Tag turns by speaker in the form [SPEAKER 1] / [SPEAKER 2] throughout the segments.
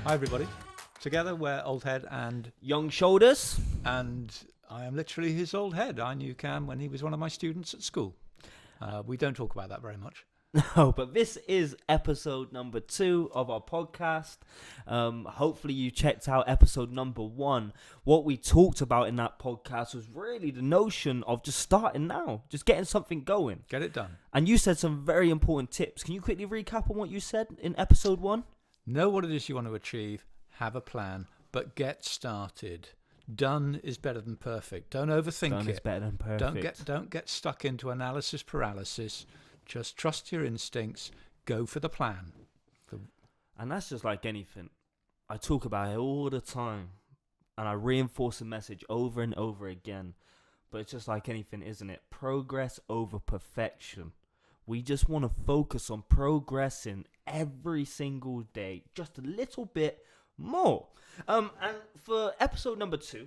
[SPEAKER 1] Hi everybody. Together we're Old Head and
[SPEAKER 2] Young Shoulders.
[SPEAKER 1] I am literally his old head. I knew Cam when he was one of my students at school. We don't talk about that very much.
[SPEAKER 2] No, but this is episode number 2 of our podcast. Hopefully you checked out episode number 1. What we talked about in that podcast was really the notion of just starting now, just getting something going.
[SPEAKER 1] Get it done.
[SPEAKER 2] And you said some very important tips. Can you quickly recap on what you said in episode 1?
[SPEAKER 1] Know what it is you want to achieve, have a plan, but get started. Done is better than perfect. Don't overthink
[SPEAKER 2] Done
[SPEAKER 1] it.
[SPEAKER 2] is better than perfect.
[SPEAKER 1] Don't get stuck into analysis paralysis. Just trust your instincts. Go for the plan.
[SPEAKER 2] And that's just like anything. I talk about it all the time. And I reinforce the message over and over again. But it's just like anything, isn't it? Progress over perfection. We just want to focus on progressing every single day. Just a little bit more. And for episode number 2,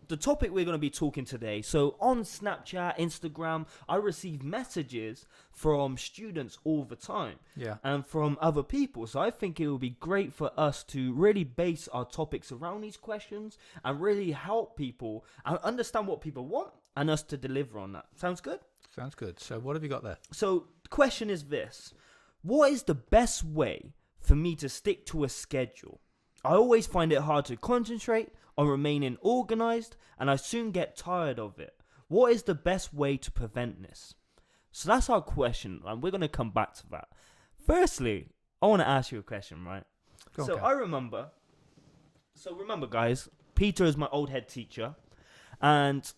[SPEAKER 2] the topic we're going to be talking today. So on Snapchat, Instagram, I receive messages from students all the time.
[SPEAKER 1] Yeah.
[SPEAKER 2] And from other people. So I think it would be great for us to really base our topics around these questions and really help people and understand what people want and us to deliver on that. Sounds good?
[SPEAKER 1] Sounds good. So what have you got there?
[SPEAKER 2] So the question is this. What is the best way for me to stick to a schedule? I always find it hard to concentrate on remaining organized, and I soon get tired of it. What is the best way to prevent this? So that's our question, and we're going to come back to that. Firstly, I want to ask you a question, right?
[SPEAKER 1] Go on,
[SPEAKER 2] So
[SPEAKER 1] Cam.
[SPEAKER 2] I remember, guys, Peter is my old head teacher, and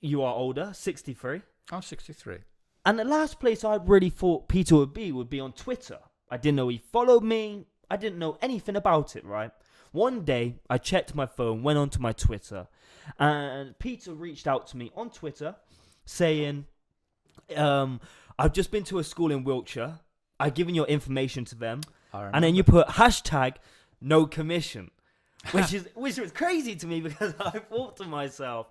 [SPEAKER 2] you are older, 63.
[SPEAKER 1] I'm 63.
[SPEAKER 2] And the last place I really thought Peter would be on Twitter. I didn't know he followed me. I didn't know anything about it, right? One day, I checked my phone, went onto my Twitter, and Peter reached out to me on Twitter saying, I've just been to a school in Wiltshire. I've given your information to them. And then you put hashtag no commission, which was crazy to me because I thought to myself,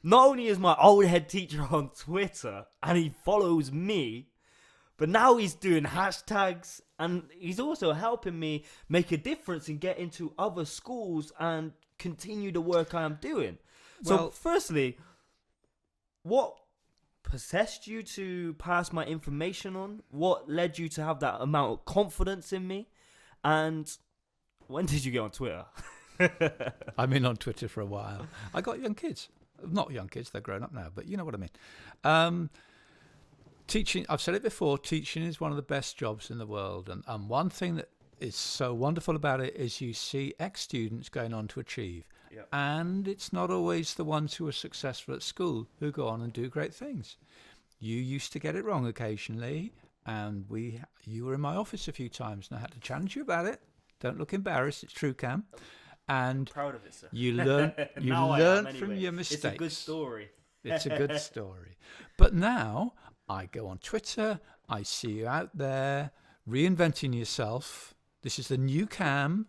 [SPEAKER 2] not only is my old head teacher on Twitter and he follows me, but now he's doing hashtags and he's also helping me make a difference and get into other schools and continue the work I am doing. So firstly, what possessed you to pass my information on? What led you to have that amount of confidence in me? And when did you get on Twitter?
[SPEAKER 1] I've been on Twitter for a while. I got young kids. Not young kids, they're grown up now, but you know what I mean. Teaching, I've said it before, teaching is one of the best jobs in the world. And one thing that is so wonderful about it is you see ex-students going on to achieve. Yep. And it's not always the ones who are successful at school who go on and do great things. You used to get it wrong occasionally, and you were in my office a few times, and I had to challenge you about it. Don't look embarrassed, it's true, Cam. And
[SPEAKER 2] I'm proud of it, sir.
[SPEAKER 1] You learn
[SPEAKER 2] Anyway.
[SPEAKER 1] from your mistakes.
[SPEAKER 2] It's a good story.
[SPEAKER 1] It's a good story. But now I go on Twitter, I see you out there reinventing yourself. This is the new Cam,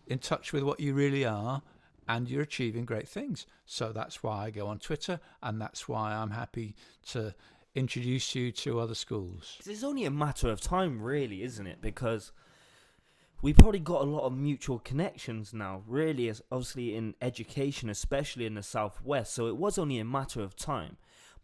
[SPEAKER 1] in touch with what you really are, and you're achieving great things. So that's why I go on Twitter, and that's why I'm happy to introduce you to other schools.
[SPEAKER 2] It's only a matter of time, really, isn't it? Because we probably got a lot of mutual connections now, really, as obviously in education, especially in the Southwest. So it was only a matter of time.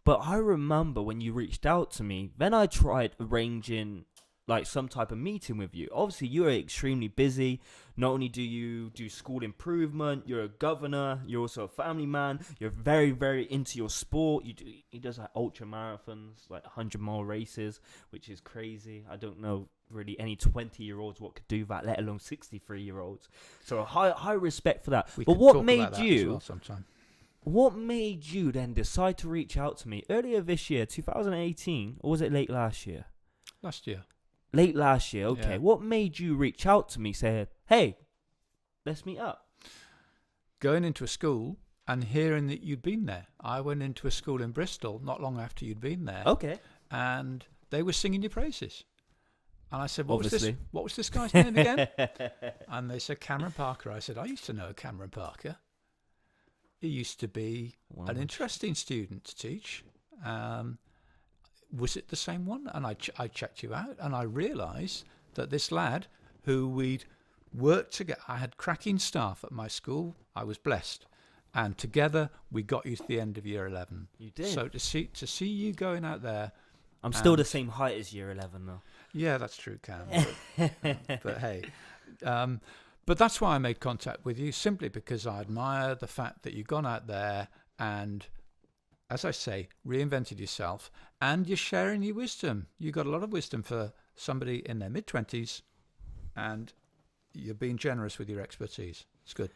[SPEAKER 2] But I remember when you reached out to me, then I tried arranging like some type of meeting with you. Obviously, you are extremely busy. Not only do you do school improvement, you're a governor, you're also a family man. You're very, very into your sport. He does like ultra marathons, like 100-mile races, which is crazy. I don't know really any 20-year-olds what could do that, let alone 63-year-olds. So high respect for that. But what made you? What made you then decide to reach out to me earlier this year, 2018, or was it late last year?
[SPEAKER 1] Last year.
[SPEAKER 2] Late last year, okay.
[SPEAKER 1] Yeah.
[SPEAKER 2] What made you reach out to me saying, hey, let's meet up?
[SPEAKER 1] Going into a school and hearing that you'd been there. I went into a school in Bristol not long after you'd been there.
[SPEAKER 2] Okay.
[SPEAKER 1] And they were singing your praises. And I said, what was this guy's name again? And they said, Cameron Parker. I said, I used to know Cameron Parker. He used to be an interesting student to teach. Was it the same one? And I checked you out, and I realised that this lad who we'd worked together. I had cracking staff at my school. I was blessed. And together we got you to the end of year 11.
[SPEAKER 2] You did.
[SPEAKER 1] So to see you going out there.
[SPEAKER 2] I'm still the same height as year 11 though.
[SPEAKER 1] Yeah, that's true, Cam. But hey, but that's why I made contact with you, simply because I admire the fact that you've gone out there and, as I say, reinvented yourself, and you're sharing your wisdom. You got a lot of wisdom for somebody in their mid-20s, and you're being generous with your expertise. It's good.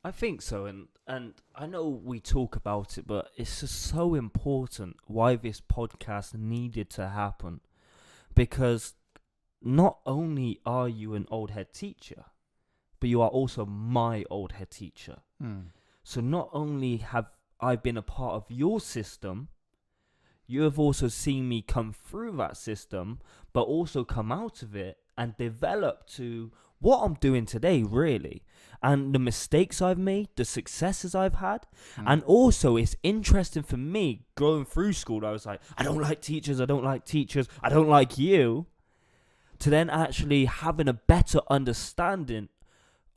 [SPEAKER 2] I think so, and I know we talk about it, but it's just so important why this podcast needed to happen, because not only are you an old head teacher, but you are also my old head teacher. So not only have I been a part of your system, you have also seen me come through that system, but also come out of it and develop to what I'm doing today, really. And the mistakes I've made, the successes I've had. And also, it's interesting for me, going through school, I was like, I don't like teachers, I don't like you. To then actually having a better understanding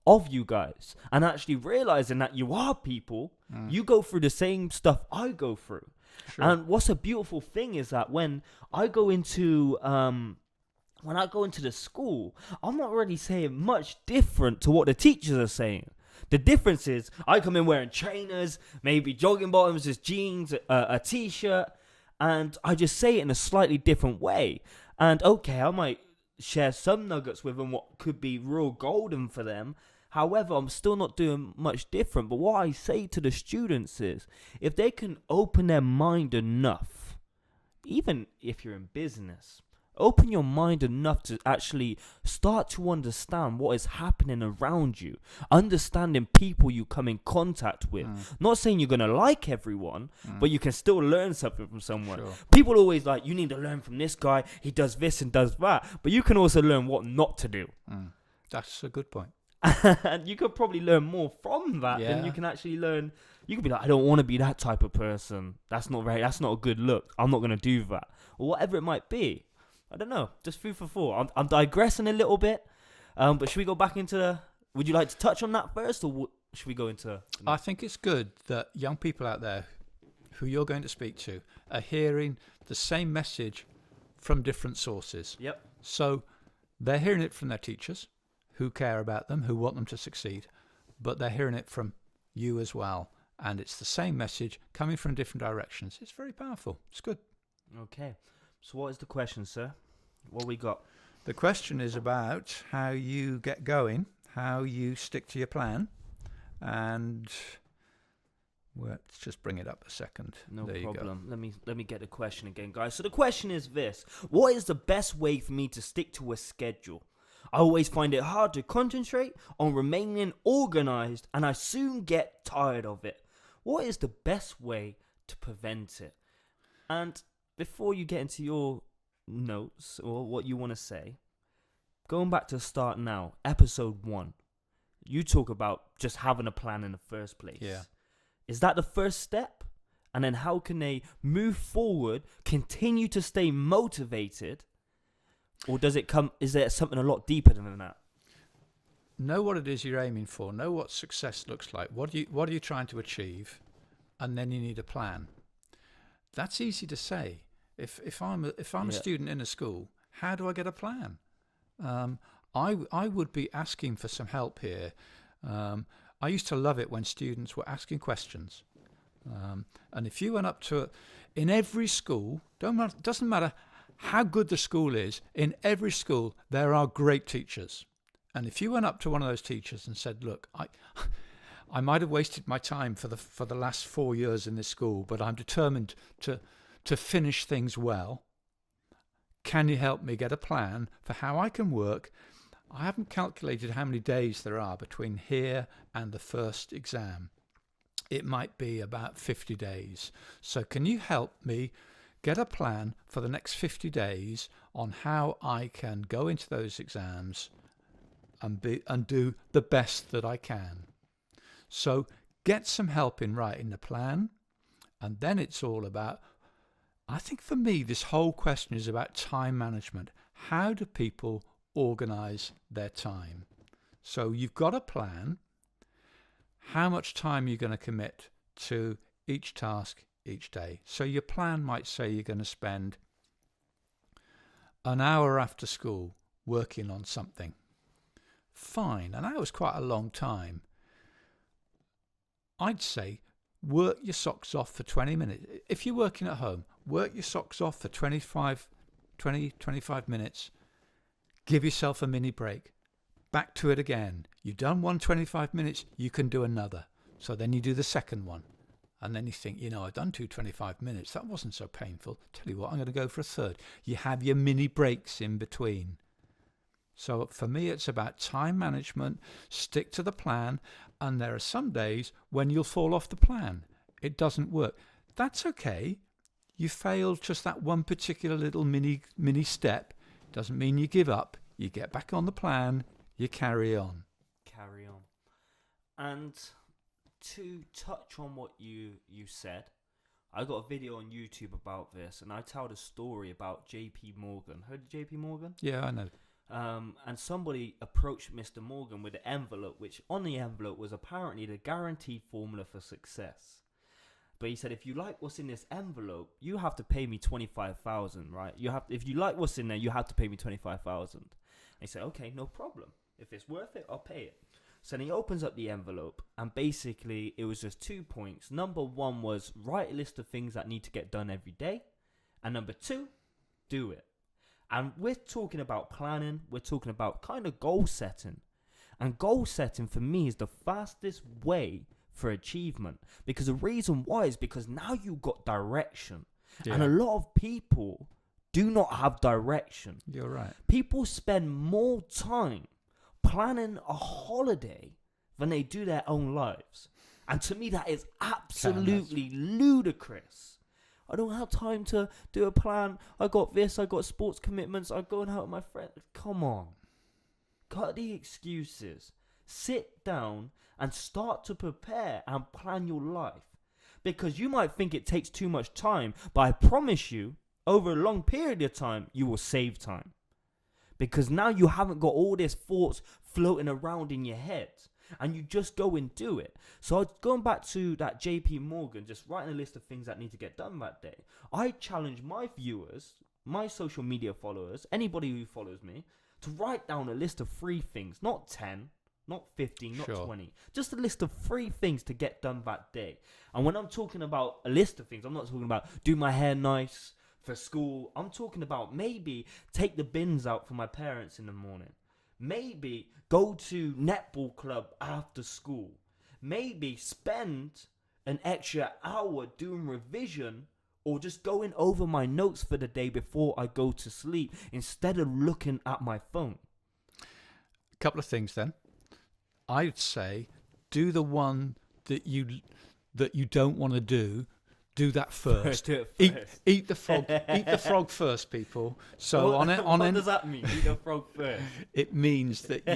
[SPEAKER 2] of you guys, and actually realizing that you are people, you go through the same stuff I go through. Sure. And what's a beautiful thing is that when I go into the school, I'm not really saying much different to what the teachers are saying. The difference is I come in wearing trainers, maybe jogging bottoms, just jeans, a t-shirt, and I just say it in a slightly different way. And okay, I might share some nuggets with them, what could be real golden for them. However, I'm still not doing much different. But what I say to the students is, if they can open their mind enough, even if you're in business, open your mind enough to actually start to understand what is happening around you, understanding people you come in contact with. Not saying you're going to like everyone, but you can still learn something from someone. Sure. People always like, you need to learn from this guy, he does this and does that, but you can also learn what not to do.
[SPEAKER 1] That's a good point.
[SPEAKER 2] And you could probably learn more from that than you can actually learn. You could be like, I don't want to be that type of person. That's not a good look. I'm not going to do that. Or whatever it might be. I don't know. Just food for thought. I'm digressing a little bit. But should we go back into would you like to touch on that first, or should we go into?
[SPEAKER 1] I think it's good that young people out there who you're going to speak to are hearing the same message from different sources.
[SPEAKER 2] Yep.
[SPEAKER 1] So they're hearing it from their teachers, who care about them, who want them to succeed, but they're hearing it from you as well. And it's the same message coming from different directions. It's very powerful. It's good.
[SPEAKER 2] Okay. So what is the question, sir? What we got?
[SPEAKER 1] The question is about how you get going, how you stick to your plan, and let's just bring it up a second.
[SPEAKER 2] No
[SPEAKER 1] there
[SPEAKER 2] problem. Let me get the question again, guys. So the question is this: what is the best way for me to stick to a schedule? I always find it hard to concentrate on remaining organized, and I soon get tired of it. What is the best way to prevent it? And before you get into your notes or what you want to say, going back to start now, episode 1, you talk about just having a plan in the first place.
[SPEAKER 1] Yeah.
[SPEAKER 2] Is that the first step? And then how can they move forward, continue to stay motivated? Or is there something a lot deeper than that?
[SPEAKER 1] Know what it is you're aiming for. Know what success looks like. What are you trying to achieve? And then you need a plan. That's easy to say. If I'm a student in a school, how do I get a plan? I would be asking for some help here. I used to love it when students were asking questions. And if you went up to in every school, doesn't matter how good the school is, in every school there are great teachers. And if you went up to one of those teachers and said, look, I might have wasted my time for the last 4 years in this school, but I'm determined to finish things well. Can you help me get a plan for how I can work? I haven't calculated how many days there are between here and the first exam. It might be about 50 days. So can you help me get a plan for the next 50 days on how I can go into those exams and do the best that I can? So get some help in writing the plan, and then it's all about, I think for me, this whole question is about time management. How do people organize their time? So you've got a plan how much time you're going to commit to each task each day. So your plan might say you're going to spend an hour after school working on something. Fine, an hour's quite a long time. I'd say work your socks off for 20 minutes. If you're working at home, work your socks off for 25 minutes. Give yourself a mini break. Back to it again. You've done one 25 minutes, you can do another. So then you do the second one. And then you think, I've done 25 minutes. That wasn't so painful. Tell you what, I'm going to go for a third. You have your mini breaks in between. So for me, it's about time management. Stick to the plan. And there are some days when you'll fall off the plan. It doesn't work. That's okay. You failed just that one particular little mini step. Doesn't mean you give up. You get back on the plan. You carry on.
[SPEAKER 2] And to touch on what you said, I got a video on YouTube about this, and I tell the story about JP Morgan. Heard of JP Morgan?
[SPEAKER 1] Yeah, I know.
[SPEAKER 2] And somebody approached Mr. Morgan with an envelope, which on the envelope was apparently the guaranteed formula for success. But he said, if you like what's in this envelope, you have to pay me 25,000, right? If you like what's in there, you have to pay me 25,000. He said, okay, no problem. If it's worth it, I'll pay it. So then he opens up the envelope, and basically it was just 2 points. Number one was write a list of things that need to get done every day. And number two, do it. And we're talking about planning. We're talking about kind of goal setting. And goal setting for me is the fastest way for achievement. Because the reason why is because now you've got direction. Yeah. And a lot of people do not have direction.
[SPEAKER 1] You're right.
[SPEAKER 2] People spend more time planning a holiday than they do their own lives. And to me, that is absolutely ludicrous. I don't have time to do a plan. I got this, I got sports commitments, I'm going out with my friends. Come on. Cut the excuses. Sit down and start to prepare and plan your life. Because you might think it takes too much time, but I promise you, over a long period of time, you will save time. Because now you haven't got all these thoughts floating around in your head. And you just go and do it. So going back to that JP Morgan, just writing a list of things that need to get done that day. I challenge my viewers, my social media followers, anybody who follows me, to write down a list of 3 things. Not 10, not 15, not 20. Just a list of 3 things to get done that day. And when I'm talking about a list of things, I'm not talking about do my hair nice for school. I'm talking about maybe take the bins out for my parents in the morning. Maybe go to netball club after school. Maybe spend an extra hour doing revision or just going over my notes for the day before I go to sleep instead of looking at my phone.
[SPEAKER 1] A couple of things then. I'd say do the one that you don't want to do. Do that first.
[SPEAKER 2] Do it first.
[SPEAKER 1] Eat the frog. Eat the frog first, people. So what
[SPEAKER 2] does that mean? Eat the frog first.
[SPEAKER 1] It means that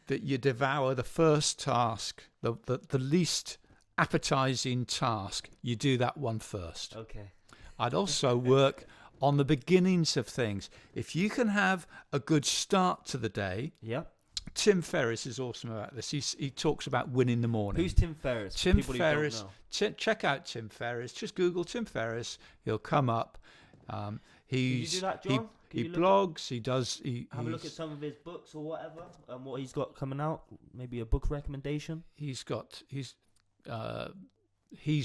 [SPEAKER 1] you devour the first task, the least appetizing task. You do that one first.
[SPEAKER 2] Okay.
[SPEAKER 1] I'd also work on the beginnings of things. If you can have a good start to the day.
[SPEAKER 2] Yep.
[SPEAKER 1] Tim Ferriss is awesome about this. He talks about winning the morning.
[SPEAKER 2] Who's Tim Ferriss?
[SPEAKER 1] Tim Ferriss. Check out Tim Ferriss. Just Google Tim Ferriss. He'll come up.
[SPEAKER 2] Can you do that, John?
[SPEAKER 1] He blogs. He does.
[SPEAKER 2] Have a look at some of his books or whatever, and what he's got coming out. Maybe a book recommendation.
[SPEAKER 1] He's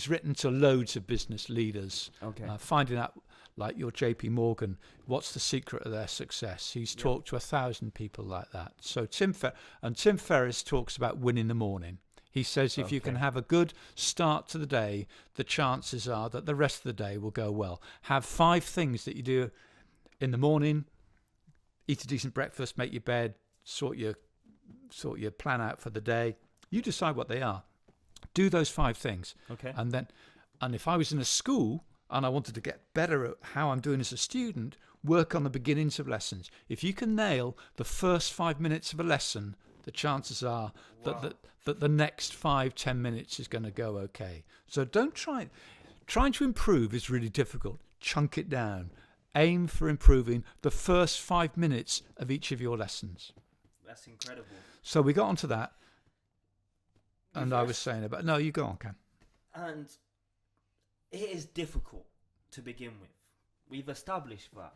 [SPEAKER 1] written to loads of business leaders.
[SPEAKER 2] Okay.
[SPEAKER 1] Finding out, like your JP Morgan, what's the secret of their success. He's talked to 1,000 people like that. So Tim Ferriss talks about winning the morning. He says if you can have a good start to the day, the chances are that the rest of the day will go well. Have 5 things that you do in the morning. Eat a decent breakfast, make your bed, sort your plan out for the day. You decide what they are. Do those 5 things.
[SPEAKER 2] Okay.
[SPEAKER 1] And if I was in a school and I wanted to get better at how I'm doing as a student, work on the beginnings of lessons. If you can nail the first 5 minutes of a lesson, the chances are that the next 5-10 minutes is going to go okay. So don't trying to improve is really difficult. Chunk it down. Aim for improving the first 5 minutes of each of your lessons.
[SPEAKER 2] That's incredible.
[SPEAKER 1] So we got onto that,
[SPEAKER 2] You
[SPEAKER 1] and I was
[SPEAKER 2] first?
[SPEAKER 1] saying about, no, you go on, Cam.
[SPEAKER 2] And it is difficult to begin with. We've established that.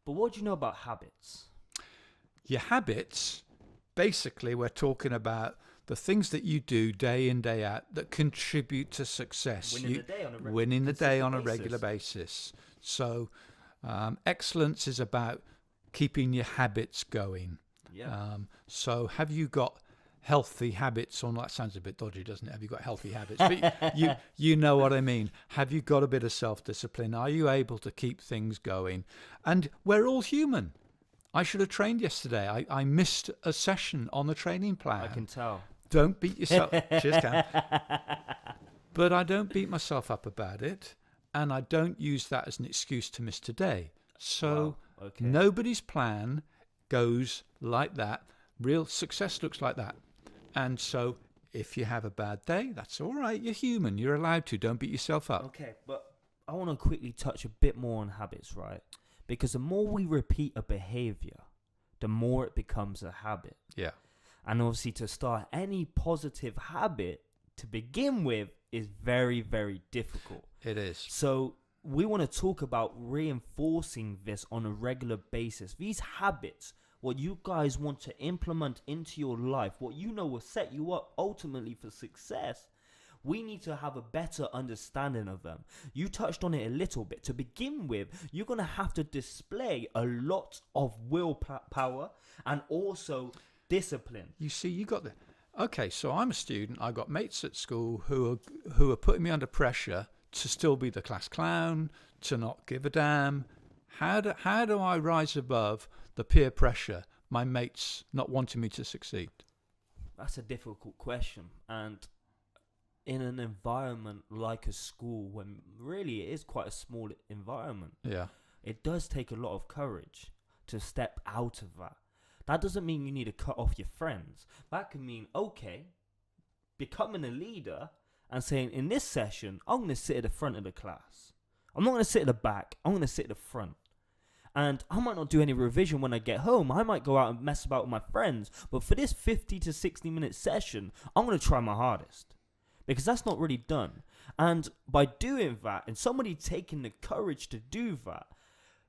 [SPEAKER 2] But what do you know about habits?
[SPEAKER 1] Your habits, basically, we're talking about the things that you do day in, day out that contribute to success.
[SPEAKER 2] Winning the day on a
[SPEAKER 1] Winning the day on a
[SPEAKER 2] consistent
[SPEAKER 1] regular
[SPEAKER 2] basis.
[SPEAKER 1] basis. So excellence is about keeping your habits going.
[SPEAKER 2] Yeah.
[SPEAKER 1] So have you got healthy habits? Or that sounds a bit dodgy, doesn't it? Have you got healthy habits? But you know what I mean. Have you got a bit of self-discipline? Are you able to keep things going? And we're all human. I should have trained yesterday. I missed a session on the training plan.
[SPEAKER 2] I can tell.
[SPEAKER 1] Don't beat yourself. Cheers, Cam. But I don't beat myself up about it, and I don't use that as an excuse to miss today. So
[SPEAKER 2] Wow, okay.
[SPEAKER 1] nobody's plan goes like that. Real success looks like that. And so if you have a bad day, that's all right. You're human. You're allowed to. Don't beat yourself up.
[SPEAKER 2] Okay, but I want to quickly touch a bit more on habits, right? Because the more we repeat a behavior, the more it becomes a habit.
[SPEAKER 1] Yeah.
[SPEAKER 2] And obviously to start any positive habit to begin with is very, very difficult.
[SPEAKER 1] It is.
[SPEAKER 2] So we want to talk about reinforcing this on a regular basis. These habits, what you guys want to implement into your life, what you know will set you up ultimately for success, we need to have a better understanding of them. You touched on it a little bit. To begin with, you're going to have to display a lot of willpower and also discipline.
[SPEAKER 1] You see, you got the... Okay, so I'm a student. I got mates at school who are putting me under pressure to still be the class clown, to not give a damn. How do I rise above the peer pressure, my mates not wanting me to succeed?
[SPEAKER 2] That's a difficult question. And in an environment like a school, when really it is quite a small environment,
[SPEAKER 1] Yeah.
[SPEAKER 2] it does take a lot of courage to step out of that. That doesn't mean you need to cut off your friends. That can mean, okay, becoming a leader and saying, in this session, I'm going to sit at the front of the class. I'm not going to sit at the back. I'm going to sit at the front. And I might not do any revision when I get home. I might go out and mess about with my friends. But for this 50 to 60 minute session, I'm going to try my hardest. Because that's not really done. And by doing that, and somebody taking the courage to do that,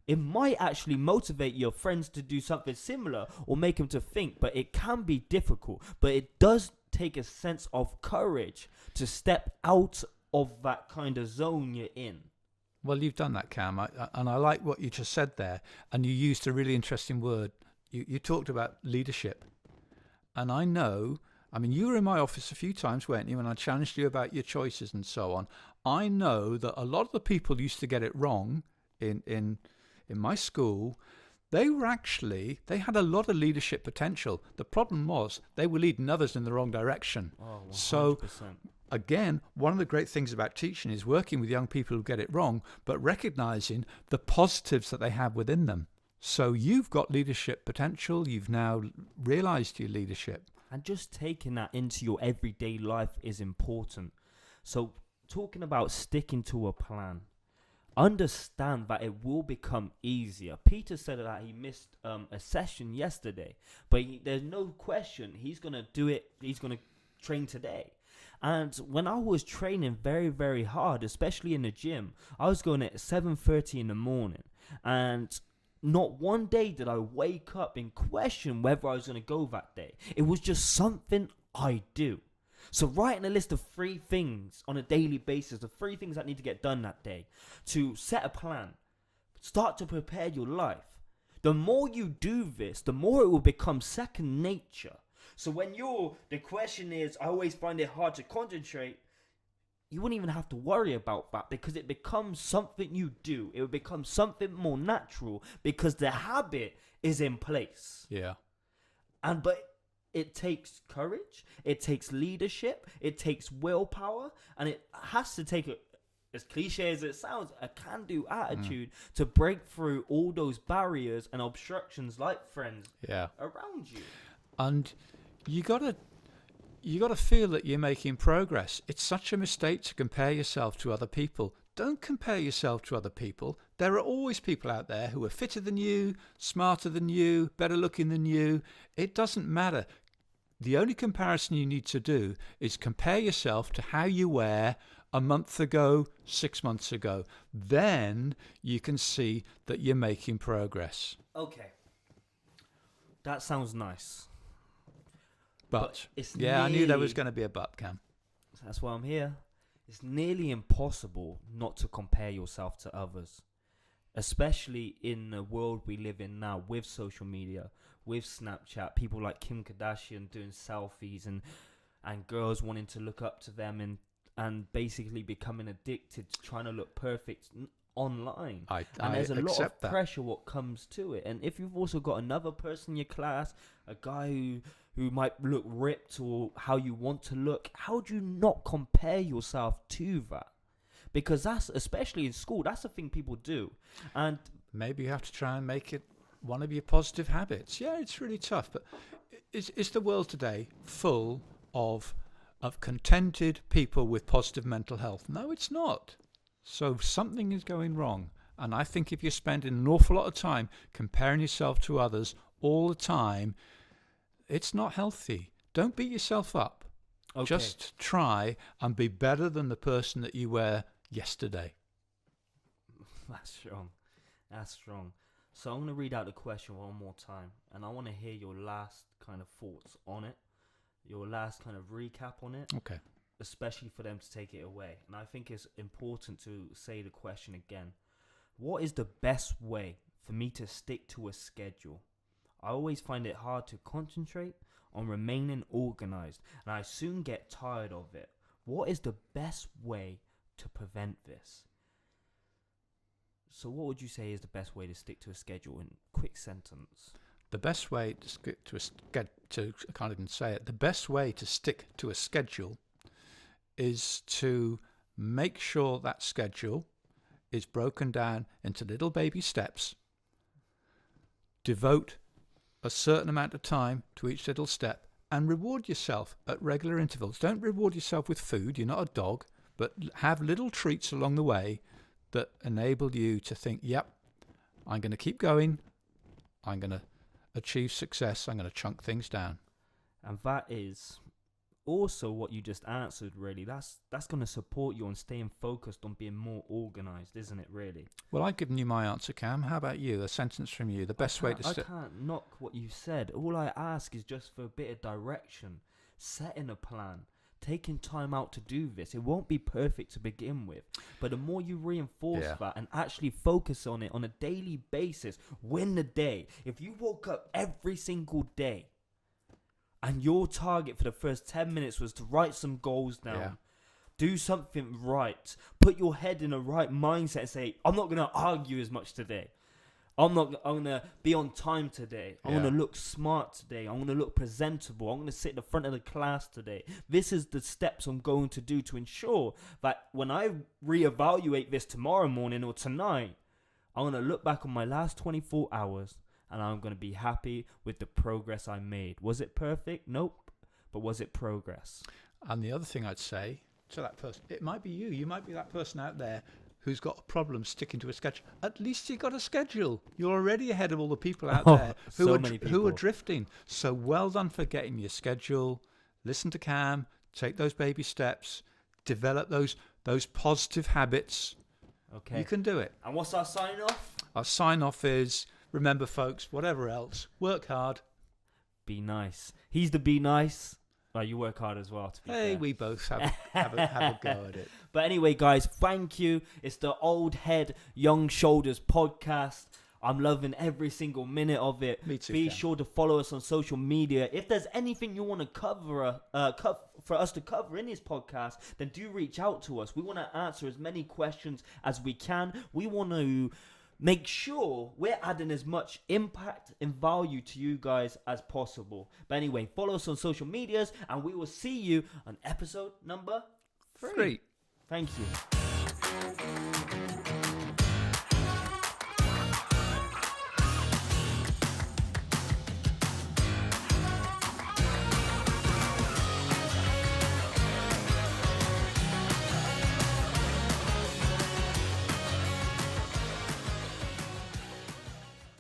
[SPEAKER 2] it might actually motivate your friends to do something similar or make them to think, but it can be difficult. But it does take a sense of courage to step out of that kind of zone you're in.
[SPEAKER 1] Well, you've done that, Cam, and I like what you just said there, and you used a really interesting word. You talked about leadership, and I know, I mean, you were in my office a few times, weren't you, and I challenged you about your choices and so on. I know that a lot of the people used to get it wrong in my school. They had a lot of leadership potential. The problem was they were leading others in the wrong direction.
[SPEAKER 2] Oh, 100%.
[SPEAKER 1] So again, one of the great things about teaching is working with young people who get it wrong, but recognizing the positives that they have within them. So you've got leadership potential. You've now realized your leadership.
[SPEAKER 2] And just taking that into your everyday life is important. So talking about sticking to a plan, understand that it will become easier. Peter said that he missed a session yesterday, but there's no question he's going to do it. He's going to train today. And when I was training very, very hard, especially in the gym, I was going at 7:30 in the morning. And not one day did I wake up and question whether I was going to go that day. It was just something I do. So writing a list of 3 things on a daily basis, the 3 things that need to get done that day, to set a plan, start to prepare your life. The more you do this, the more it will become second nature. So when the question is, I always find it hard to concentrate, you wouldn't even have to worry about that because it becomes something you do. It will become something more natural because the habit is in place.
[SPEAKER 1] Yeah.
[SPEAKER 2] But it takes courage, it takes leadership, it takes willpower, and it has to take, as cliche as it sounds, a can-do attitude to break through all those barriers and obstructions like friends around you.
[SPEAKER 1] And you got to feel that you're making progress. It's such a mistake to compare yourself to other people. don't compare yourself to other people. There are always people out there who are fitter than you, smarter than you, better looking than you. It doesn't matter. The only comparison you need to do is compare yourself to how you were a month ago, 6 months ago. Then you can see that you're making progress.
[SPEAKER 2] Okay. That sounds nice.
[SPEAKER 1] But
[SPEAKER 2] it's
[SPEAKER 1] I knew there was going to be a but, Cam.
[SPEAKER 2] That's why I'm here. It's nearly impossible not to compare yourself to others, especially in the world we live in now with social media, with Snapchat, people like Kim Kardashian doing selfies and girls wanting to look up to them and basically becoming addicted to trying to look perfect online. And there's a lot of pressure what comes to it. And if you've also got another person in your class, a guy who might look ripped or how you want to look, how do you not compare yourself to that? Because that's, especially in school, that's the thing people do. And
[SPEAKER 1] maybe you have to try and make it one of your positive habits. Yeah, it's really tough. But is the world today full of contented people with positive mental health? No, it's not. So something is going wrong. And I think if you're spending an awful lot of time comparing yourself to others all the time, it's not healthy. Don't beat yourself up. Okay. Just try and be better than the person that you were yesterday.
[SPEAKER 2] That's strong. That's strong. So I'm going to read out the question one more time, and I want to hear your last kind of thoughts on it, your last kind of recap on it.
[SPEAKER 1] Okay.
[SPEAKER 2] Especially for them to take it away. And I think it's important to say the question again. What is the best way for me to stick to a schedule? I always find it hard to concentrate on remaining organized, and I soon get tired of it. What is the best way to prevent this? So what would you say is the best way to stick to a schedule in a quick sentence?
[SPEAKER 1] The best way to stick to a schedule, I can't even say it. The best way to stick to a schedule is to make sure that schedule is broken down into little baby steps. Devote a certain amount of time to each little step and reward yourself at regular intervals. Don't reward yourself with food. You're not a dog, but have little treats along the way that enable you to think, yep, I'm going to keep going. I'm going to achieve success. I'm going to chunk things down.
[SPEAKER 2] And that is also what you just answered, really. That's going to support you on staying focused on being more organized, isn't it, really?
[SPEAKER 1] Well, I've given you my answer, Cam. How about you? A sentence from you. The best way to...
[SPEAKER 2] I can't knock what you said. All I ask is just for a bit of direction, setting a plan, taking time out to do this. It won't be perfect to begin with, but the more you reinforce that and actually focus on it on a daily basis, win the day. If you woke up every single day and your target for the first 10 minutes was to write some goals down, do something right, put your head in the right mindset and say, I'm not going to argue as much today. I'm going to be on time today. I'm going to look smart today. I'm going to look presentable. I'm going to sit in the front of the class today. This is the steps I'm going to do to ensure that when I reevaluate this tomorrow morning or tonight, I'm going to look back on my last 24 hours and I'm going to be happy with the progress I made. Was it perfect? Nope. But was it progress?
[SPEAKER 1] And the other thing I'd say to that person, it might be you. You might be that person out there who's got a problem sticking to a schedule. At least you got a schedule. You're already ahead of all the people out there who are drifting. So well done for getting your schedule. Listen to Cam. Take those baby steps. Develop those positive habits.
[SPEAKER 2] Okay.
[SPEAKER 1] You can do it.
[SPEAKER 2] And what's our sign off?
[SPEAKER 1] Our sign off is, remember folks, whatever else, work hard.
[SPEAKER 2] Be nice. He's the be nice. Well, you work hard as well, to be fair.
[SPEAKER 1] We both have a go at it.
[SPEAKER 2] But anyway, guys, thank you. It's the Old Head, Young Shoulders podcast. I'm loving every single minute of it.
[SPEAKER 1] Me too.
[SPEAKER 2] Be sure to follow us on social media. If there's anything you want to cover, for us to cover in this podcast, then do reach out to us. We want to answer as many questions as we can. We want to make sure we're adding as much impact and value to you guys as possible. But anyway, follow us on social medias and we will see you on episode number 3. Thank you.